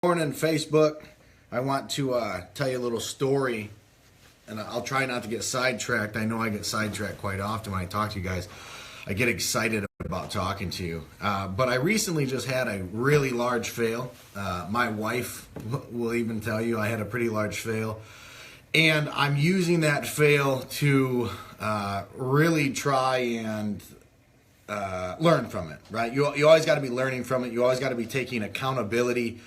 Morning, Facebook. I want to tell you a little story, and I'll try not to get sidetracked. I know I get sidetracked quite often when I talk to you guys. I get excited about talking to you. But I recently just had a really large fail. My wife will even tell you I had a pretty large fail. And I'm using that fail to really try and learn from it, right? You always got to be learning from it. You always got to be taking accountability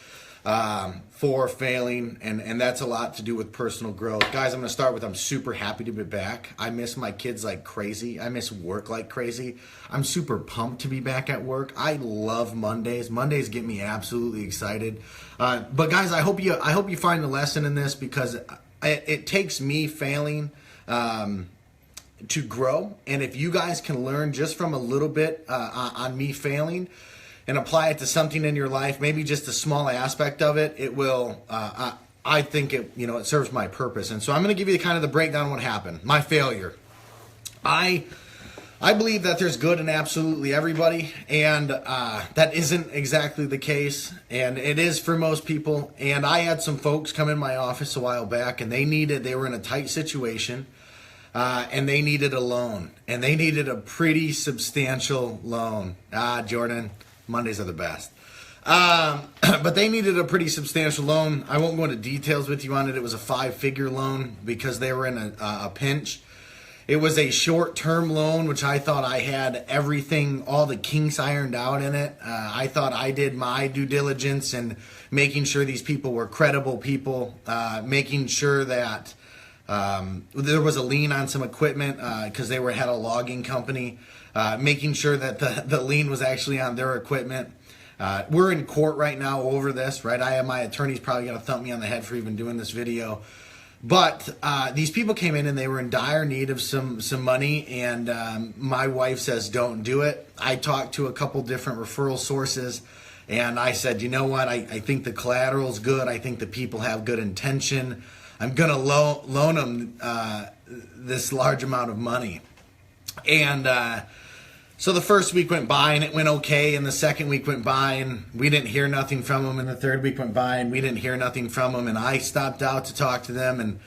for failing, and that's a lot to do with personal growth. Guys, I'm going to start with I'm super happy to be back. I miss my kids like crazy. I miss work like crazy. I'm super pumped to be back at work. I love Mondays. Mondays get me absolutely excited. But guys, I hope you find a lesson in this, because it takes me failing to grow, and if you guys can learn just from a little bit on me failing and apply it to something in your life, maybe just a small aspect of it, it will, I think it serves my purpose. And so I'm going to give you kind of the breakdown of what happened. My failure. I believe that there's good in absolutely everybody, and that isn't exactly the case, and it is for most people. And I had some folks come in my office a while back, and they were in a tight situation, and they needed a loan, and they needed a pretty substantial loan. Jordan, Mondays are the best. But they needed a pretty substantial loan. I won't go into details with you on it. It was a 5-figure loan because they were in a pinch. It was a short-term loan, which I thought I had everything, all the kinks ironed out in it. I thought I did my due diligence in making sure these people were credible people, making sure that there was a lien on some equipment because they had a logging company, making sure that the lien was actually on their equipment. We're in court right now over this, right? My attorney's probably going to thump me on the head for even doing this video. But these people came in and they were in dire need of some money, and my wife says, don't do it. I talked to a couple different referral sources, and I said, you know what? I think the collateral's good. I think the people have good intention. I'm going to loan them this large amount of money. And so the first week went by and it went okay, and the second week went by and we didn't hear nothing from them, and the third week went by and we didn't hear nothing from them, and I stopped out to talk to them and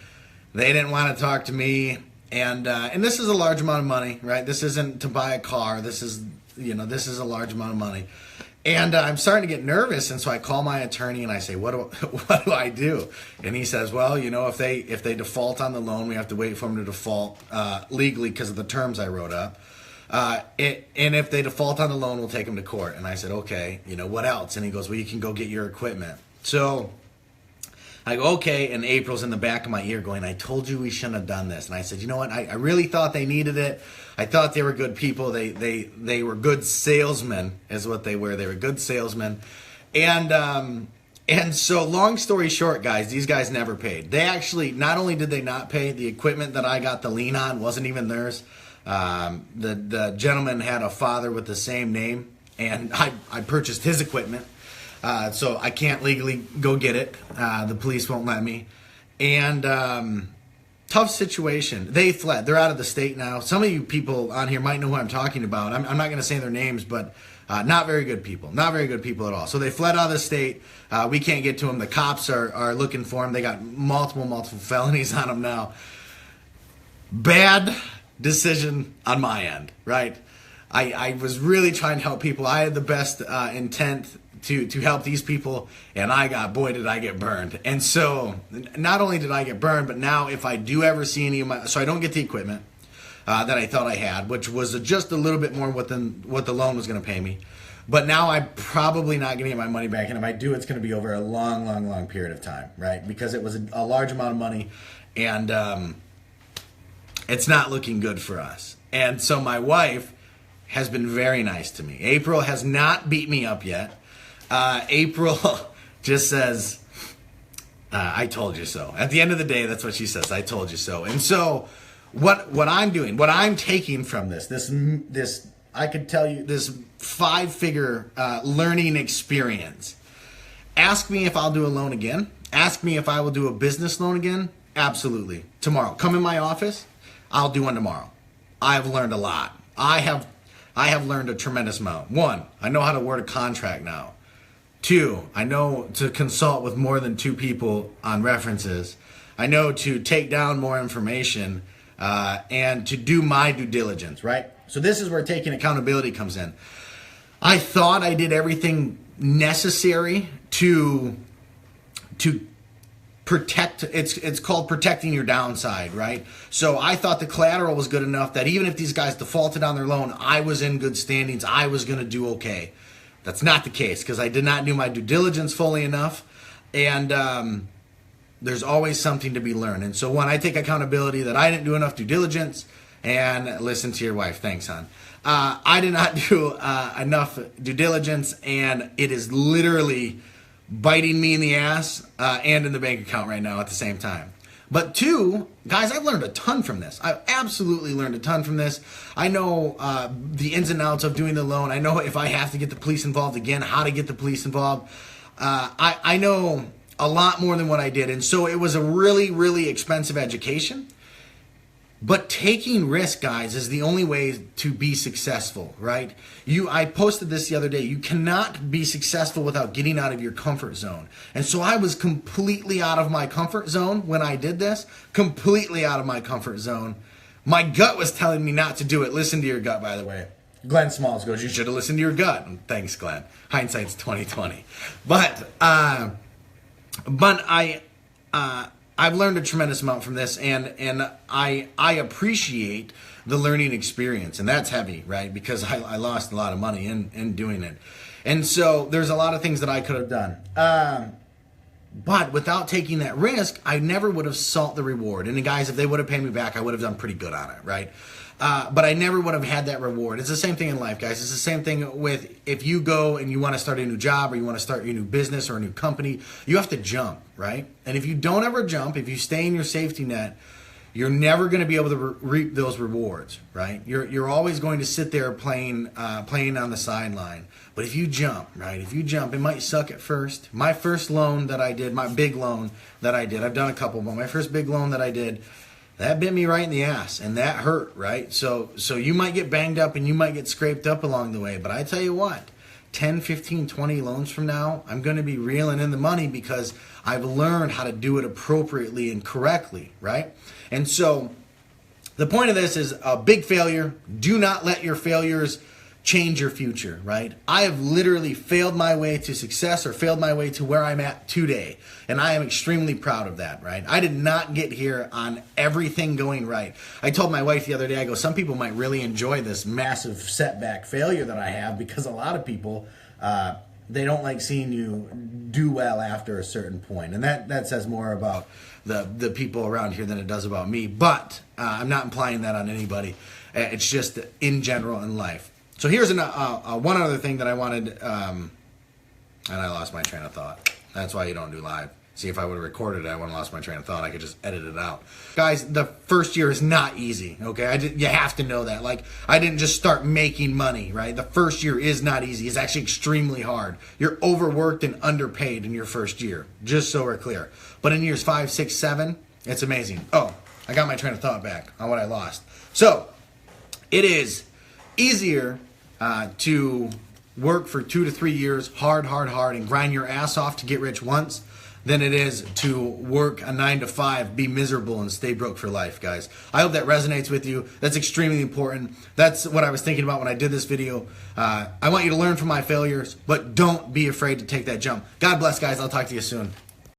they didn't want to talk to me. And this is a large amount of money, right? This isn't to buy a car. This is a large amount of money. And I'm starting to get nervous, and so I call my attorney and I say, what do I do? And he says, well, if they default on the loan, we have to wait for them to default legally because of the terms I wrote up. And if they default on the loan, we'll take them to court. And I said, okay, what else? And he goes, well, you can go get your equipment. So I go, okay, and April's in the back of my ear going, I told you we shouldn't have done this. And I said, you know what? I really thought they needed it. I thought they were good people. They were good salesmen is what they were. They were good salesmen. And so long story short, guys, these guys never paid. They actually, not only did they not pay, the equipment that I got the lien on wasn't even theirs. The gentleman had a father with the same name, and I purchased his equipment. So I can't legally go get it. The police won't let me. And tough situation. They fled. They're out of the state now. Some of you people on here might know who I'm talking about. I'm not going to say their names, but not very good people. Not very good people at all. So they fled out of the state. We can't get to them. The cops are looking for them. They got multiple felonies on them now. Bad decision on my end, right? I was really trying to help people. I had the best intent to help these people, and boy, did I get burned. And so not only did I get burned, but now if I do ever see any of so I don't get the equipment that I thought I had, which was just a little bit more than what the loan was going to pay me. But now I'm probably not going to get my money back, and if I do, it's going to be over a long period of time, right? Because it was a large amount of money, and it's not looking good for us. And so my wife has been very nice to me. April has not beat me up yet. April just says, I told you so. At the end of the day, that's what she says. I told you so. And so what I'm doing, what I'm taking from this, I could tell you, this 5-figure learning experience. Ask me if I'll do a loan again. Ask me if I will do a business loan again. Absolutely. Tomorrow. Come in my office. I'll do one tomorrow. I've learned a lot. I have learned a tremendous amount. One, I know how to word a contract now. 2, I know to consult with more than 2 people on references. I know to take down more information and to do my due diligence, right? So this is where taking accountability comes in. I thought I did everything necessary to protect. It's called protecting your downside, right? So I thought the collateral was good enough that even if these guys defaulted on their loan, I was in good standings. I was going to do okay. That's not the case because I did not do my due diligence fully enough, and there's always something to be learned. And so when I take accountability that I didn't do enough due diligence, and listen to your wife, thanks, hon. I did not do enough due diligence, and it is literally biting me in the ass and in the bank account right now at the same time. But 2, guys, I've learned a ton from this. I've absolutely learned a ton from this. I know the ins and outs of doing the loan. I know if I have to get the police involved again, how to get the police involved. I know a lot more than what I did. And so it was a really, really expensive education. But taking risk, guys, is the only way to be successful, right? I posted this the other day. You cannot be successful without getting out of your comfort zone. And so I was completely out of my comfort zone when I did this, completely out of my comfort zone. My gut was telling me not to do it. Listen to your gut, by the way. Glenn Smalls goes, you should have listened to your gut. And thanks, Glenn. Hindsight's 2020. But I've learned a tremendous amount from this, and I appreciate the learning experience, and that's heavy, right? Because I lost a lot of money in doing it. And so there's a lot of things that I could have done. But without taking that risk, I never would have sought the reward. And the guys, if they would have paid me back, I would have done pretty good on it, right? But I never would have had that reward. It's the same thing in life, guys. It's the same thing with if you go and you want to start a new job or you want to start your new business or a new company, you have to jump, right? And if you don't ever jump, if you stay in your safety net, you're never going to be able to reap those rewards, right? You're always going to sit there playing on the sideline. But if you jump, right? If you jump, it might suck at first. My first loan that I did, my big loan that I did, I've done a couple, but my first big loan that I did, that bit me right in the ass, and that hurt, right? So you might get banged up and you might get scraped up along the way, but I tell you what, 10, 15, 20 loans from now, I'm going to be reeling in the money because I've learned how to do it appropriately and correctly, right? And so the point of this is a big failure. Do not let your failures change your future, right? I have literally failed my way to success or failed my way to where I'm at today. And I am extremely proud of that, right? I did not get here on everything going right. I told my wife the other day, I go, some people might really enjoy this massive setback failure that I have because a lot of people, they don't like seeing you do well after a certain point. And that says more about the people around here than it does about me. But I'm not implying that on anybody. It's just in general in life. So here's one other thing that I wanted, and I lost my train of thought. That's why you don't do live. See, if I would have recorded it, I wouldn't have lost my train of thought. I could just edit it out. Guys, the first year is not easy, okay? You have to know that. Like, I didn't just start making money, right? The first year is not easy. It's actually extremely hard. You're overworked and underpaid in your first year, just so we're clear. But in years 5, 6, 7, it's amazing. Oh, I got my train of thought back on what I lost. So, it is easier to work for 2 to 3 years hard, and grind your ass off to get rich once than it is to work a 9 to 5, be miserable, and stay broke for life, guys. I hope that resonates with you. That's extremely important. That's what I was thinking about when I did this video. I want you to learn from my failures, but don't be afraid to take that jump. God bless, guys. I'll talk to you soon.